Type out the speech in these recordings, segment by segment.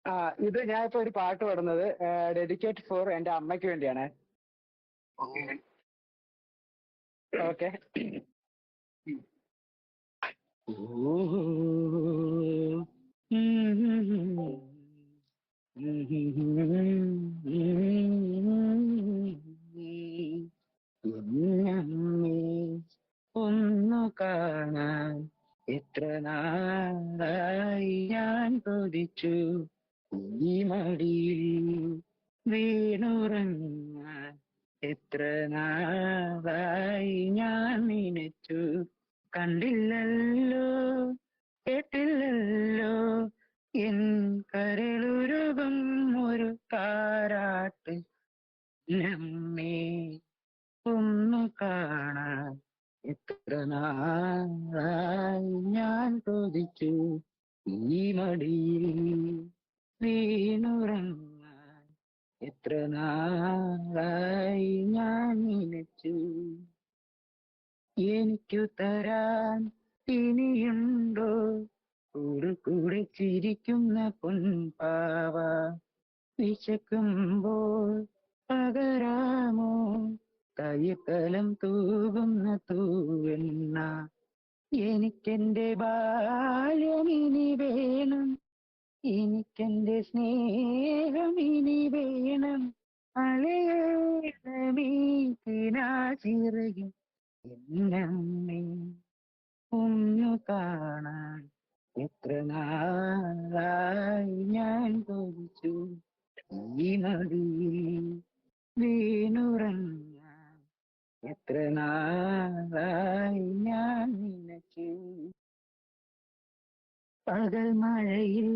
ആ ഇത് ഞാൻ ഇപ്പൊ ഒരു പാട്ട് പാടുന്നത് ഡെഡിക്കേറ്റ് ഫോർ എന്റെ അമ്മയ്ക്ക് വേണ്ടിയാണ്. ഓക്കെ. ഒന്നു കാണാൻ എത്ര നാളായി ഞാൻ കൊതിച്ചു, ഈ മടിയിൽ വീണുറങ്ങാൻ എത്ര നാളായി ഞാൻ നിനച്ചു. കണ്ടില്ലല്ലോ കേട്ടില്ലല്ലോ എൻ കരളുരുകും ഒരു താരാട്ട്. നമ്മെ ഒന്നു കാണാൻ എത്ര നാളായി ഞാൻ കൊതിച്ചു, ഈ മടിയിൽ വീണുറങ്ങാൻ എത്ര നാളായി ഞാൻ നിനച്ചു. എനിക്കു തരാൻ ഇനിയുണ്ടോ കൂടെ ചിരിക്കുന്ന പൊൻപാവ? വിശക്കുമ്പോൾ പകരാമോ കയ്യക്കലം തൂകുന്ന തൂവെണ്ണ? എനിക്കെന്റെ ബാല്യം ഇനി വേണം, എനിക്കെന്റെ സ്നേഹം ഇനി വേണം. അളയണമീനാചിറകിൽ എന്നമ്മേ ഒന്നു കാണാൻ എത്ര നാളായി ഞാൻ കൊതിച്ചു, ഈ നദിയിൽ വീണുറങ്ങാൻ എത്ര നാളായി ഞാൻ നിനച്ചു. പകൽ മഴയിൽ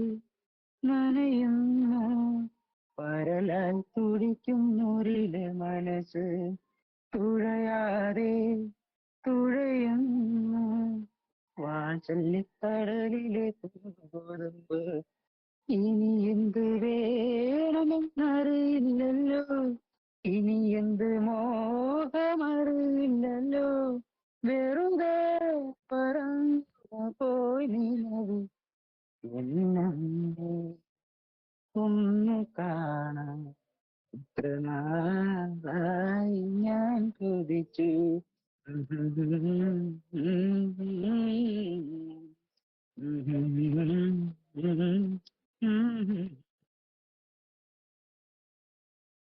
നനയുന്നു, പരലാൽ തുടിക്കുന്നൊരിലെ മനസ്സ്, തുഴയാതെ തുഴയുന്നു വാത്സല്യക്കടലിലെ ഗോതമ്പ്. ഇനി എന്ത് വേണമെന്നറിയില്ലല്ലോ, ഇനി എന്ത് മോഹമറിയില്ലല്ലോ. വെറുതെ പറന്നു പോയി നിലവ് എന്നമ്മേ ഒന്ന് കാണാൻ എത്ര നാളായി ഞാൻ കൊതിച്ചു.